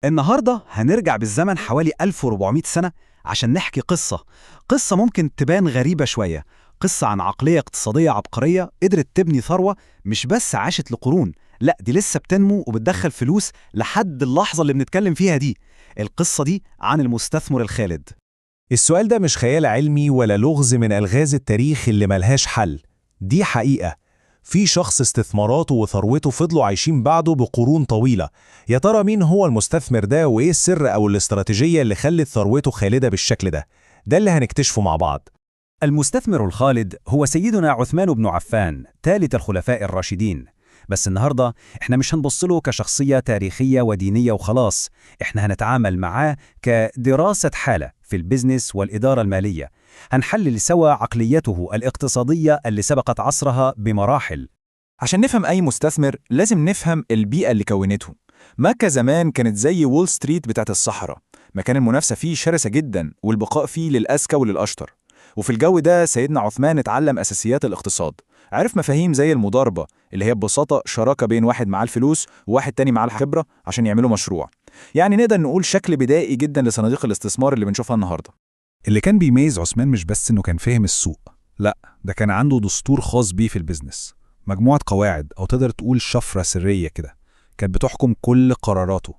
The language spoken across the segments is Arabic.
النهاردة هنرجع بالزمن حوالي 1400 سنة عشان نحكي قصة ممكن تبان غريبة شوية. قصة عن عقلية اقتصادية عبقرية قدرت تبني ثروة مش بس عاشت لقرون، لا دي لسه بتنمو وبتدخل فلوس لحد اللحظة اللي بنتكلم فيها دي. القصة دي عن المستثمر الخالد. السؤال ده مش خيال علمي ولا لغز من ألغاز التاريخ اللي ملهاش حل. دي حقيقة. في شخص استثماراته وثروته فضلوا عايشين بعده بقرون طويلة. يا ترى مين هو المستثمر ده وإيه السر أو الاستراتيجية اللي خلت ثروته خالدة بالشكل ده؟ ده اللي هنكتشفه مع بعض. المستثمر الخالد هو سيدنا عثمان بن عفان، ثالث الخلفاء الراشدين. بس النهاردة احنا مش هنبص له كشخصية تاريخية ودينية وخلاص، احنا هنتعامل معاه كدراسة حالة في البيزنس والإدارة المالية. هنحلل سوا عقليته الاقتصادية اللي سبقت عصرها بمراحل. عشان نفهم أي مستثمر لازم نفهم البيئة اللي كونته. مكة زمان كانت زي وول ستريت بتاعت الصحراء، مكان المنافسة فيه شرسة جدا والبقاء فيه للأذكى وللأشطر. وفي الجو ده سيدنا عثمان اتعلم أساسيات الاقتصاد، عرف مفاهيم زي المضاربة اللي هي ببساطة شراكة بين واحد معاه الفلوس وواحد تاني معاه الخبرة عشان يعملوا مشروع. يعني نقدر نقول شكل بدائي جدا لصناديق الاستثمار اللي بنشوفها النهاردة. اللي كان بيميز عثمان مش بس إنه كان فاهم السوق، لا ده كان عنده دستور خاص بيه في البيزنس، مجموعة قواعد أو تقدر تقول شفرة سرية كده كانت بتحكم كل قراراته.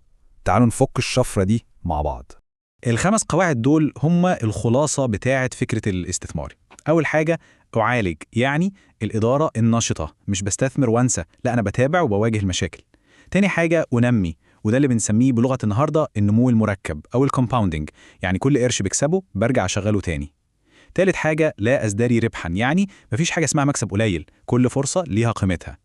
تعالوا نفك الشفرة دي مع بعض. الخمس قواعد دول هم الخلاصة بتاعة فكرة الاستثمار. أول حاجة أعالج، يعني الإدارة النشطة، مش بستثمر وانسى، لا أنا بتابع وبواجه المشاكل. تاني حاجة أنمي، وده اللي بنسميه بلغة النهاردة النمو المركب أو الكومباوندنج، يعني كل قرش بكسبه برجع أشغله تاني. تالت حاجة لا أزدري ربحا، يعني مفيش حاجة اسمها مكسب قليل، كل فرصة ليها قيمتها.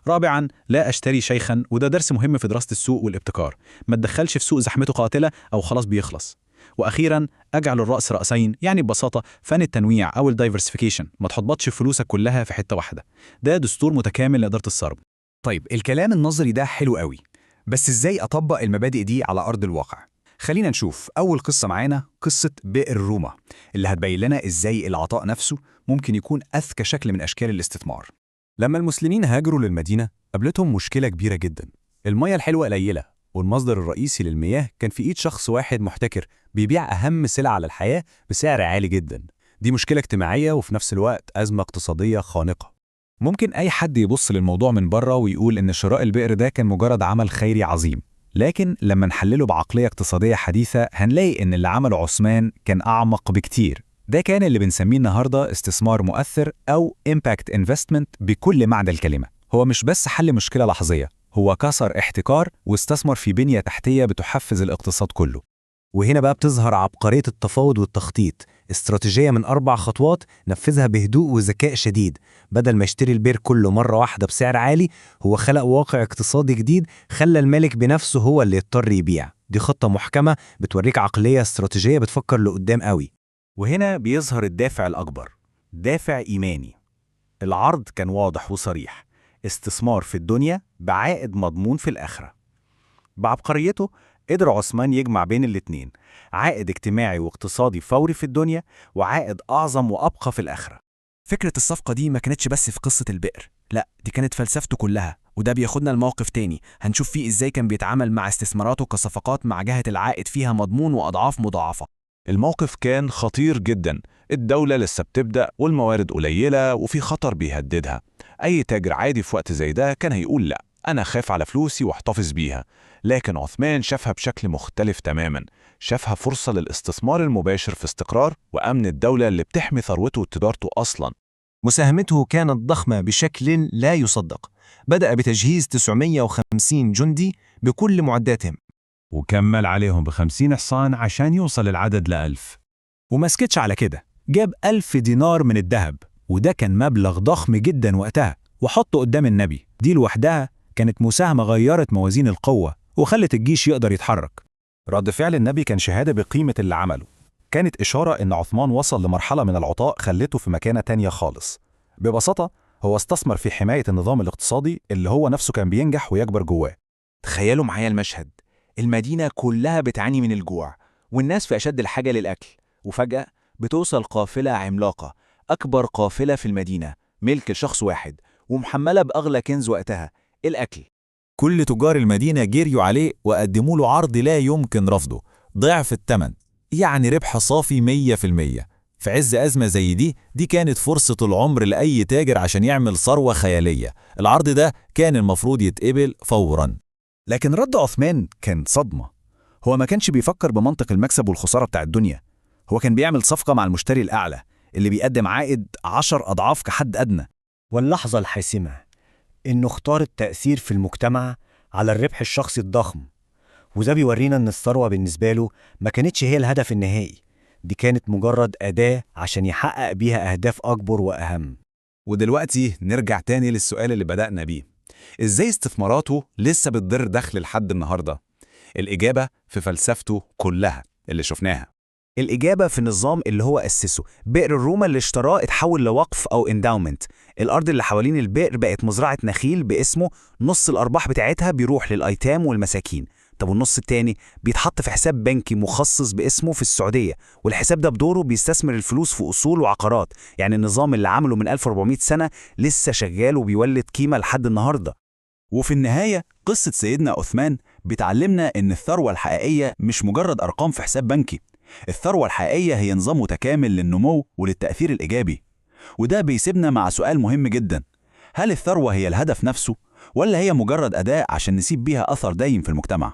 رابعا لا أشتري شيخا، وده درس مهم في دراسة السوق والابتكار، ما تدخلش في سوق زحمته قاتلة أو خلاص بيخلص. وأخيرا أجعل الرأس رأسين، يعني ببساطة فن التنويع أو الدايفرسيفيكيشن، ما تحطبطش فلوسك كلها في حتة واحدة. ده دستور متكامل لإدارة الثروة. طيب الكلام النظري ده حلو قوي، بس ازاي اطبق المبادئ دي على ارض الواقع؟ خلينا نشوف اول قصة معانا، قصة بئر روما، اللي هتبين لنا ازاي العطاء نفسه ممكن يكون اذكى شكل من اشكال الاستثمار. لما المسلمين هاجروا للمدينة قابلتهم مشكلة كبيرة جدا. المياه الحلوة قليلة، والمصدر الرئيسي للمياه كان في إيد شخص واحد محتكر بيبيع أهم سلع على الحياة بسعر عالي جدا. دي مشكلة اجتماعية وفي نفس الوقت أزمة اقتصادية خانقة. ممكن أي حد يبص للموضوع من بره ويقول إن شراء البئر ده كان مجرد عمل خيري عظيم، لكن لما نحلله بعقلية اقتصادية حديثة هنلاقي إن اللي عمله عثمان كان أعمق بكتير. ده كان اللي بنسميه النهاردة استثمار مؤثر أو impact investment بكل معنى الكلمة. هو مش بس حل مشكلة لحظية، هو كسر احتكار واستثمر في بنية تحتية بتحفز الاقتصاد كله. وهنا بقى بتظهر عبقرية التفاوض والتخطيط، استراتيجية من 4 خطوات نفذها بهدوء وذكاء شديد. بدل ما يشتري البير كله مرة واحدة بسعر عالي، هو خلق واقع اقتصادي جديد خلى المالك بنفسه هو اللي يضطر يبيع. دي خطة محكمة بتوريك عقلية استراتيجية بتفكر لقدام قوي. وهنا بيظهر الدافع الأكبر، دافع إيماني. العرض كان واضح وصريح، استثمار في الدنيا بعائد مضمون في الآخرة. بعبقريته قدر عثمان يجمع بين الاتنين، عائد اجتماعي واقتصادي فوري في الدنيا وعائد أعظم وأبقى في الآخرة. فكرة الصفقة دي ما كانتش بس في قصة البئر، لا دي كانت فلسفته كلها. وده بياخدنا لموقف تاني هنشوف فيه ازاي كان بيتعامل مع استثماراته كصفقات مع جهة العائد فيها مضمون وأضعاف مضاعفة. الموقف كان خطير جدا، الدولة لسه بتبدأ والموارد قليلة وفي خطر بيهددها. أي تاجر عادي في وقت زي ده كان هيقول لأ، أنا خاف على فلوسي واحتفظ بيها. لكن عثمان شافها بشكل مختلف تماما، شافها فرصة للاستثمار المباشر في استقرار وأمن الدولة اللي بتحمي ثروته وتجارته أصلا. مساهمته كانت ضخمة بشكل لا يصدق. بدأ بتجهيز 950 جندي بكل معداتهم، وكمل عليهم ب50 حصان عشان يوصل العدد ل1000. وما سكتش على كده، جاب 1000 دينار من الذهب، وده كان مبلغ ضخم جدا وقتها، وحطه قدام النبي. دي لوحدها كانت مساهمة غيرت موازين القوة وخلت الجيش يقدر يتحرك. رد فعل النبي كان شهادة بقيمة اللي عمله، كانت إشارة إن عثمان وصل لمرحلة من العطاء خلته في مكانة تانية خالص. ببساطة هو استثمر في حماية النظام الاقتصادي اللي هو نفسه كان بينجح ويكبر جواه. تخيلوا معايا المشهد، المدينة كلها بتعاني من الجوع والناس في أشد الحاجة للأكل، وفجأة بتوصل قافلة عملاقة، أكبر قافلة في المدينة، ملك لشخص واحد ومحملة بأغلى كنز وقتها، الأكل. كل تجار المدينة جريوا عليه وقدموا له عرض لا يمكن رفضه، ضعف الثمن، يعني ربح صافي 100%. في عز أزمة زي دي كانت فرصة العمر لأي تاجر عشان يعمل ثروة خيالية. العرض ده كان المفروض يتقبل فوراً. لكن رد عثمان كان صدمة. هو ما كانش بيفكر بمنطق المكسب والخسارة بتاع الدنيا، هو كان بيعمل صفقة مع المشتري الأعلى اللي بيقدم عائد 10 أضعاف كحد أدنى. واللحظة الحاسمة إنه اختار التأثير في المجتمع على الربح الشخصي الضخم، وده بيورينا إن الثروة بالنسبة له ما كانتش هي الهدف النهائي، دي كانت مجرد أداة عشان يحقق بيها أهداف أكبر وأهم. ودلوقتي نرجع تاني للسؤال اللي بدأنا بيه، إزاي استثماراته لسه بتضر دخل لحد النهاردة؟ الإجابة في فلسفته كلها اللي شفناها. الإجابة في النظام اللي هو أسسه. بئر الروما اللي اشتراه اتحول لوقف أو انداومنت. الأرض اللي حوالين البئر بقت مزرعة نخيل باسمه، نص الأرباح بتاعتها بيروح للأيتام والمساكين. طب والنص التاني بيتحط في حساب بنكي مخصص باسمه في السعودية، والحساب ده بدوره بيستثمر الفلوس في أصول وعقارات. يعني النظام اللي عمله من 1400 سنة لسه شغال وبيولد قيمة لحد النهاردة. وفي النهاية قصة سيدنا عثمان بتعلمنا إن الثروة الحقيقية مش مجرد أرقام في حساب بنكي. الثروة الحقيقية هي نظام متكامل للنمو وللتأثير الإيجابي. وده بيسيبنا مع سؤال مهم جدا: هل الثروة هي الهدف نفسه، ولا هي مجرد أداة عشان نسيب بيها أثر دايم في المجتمع؟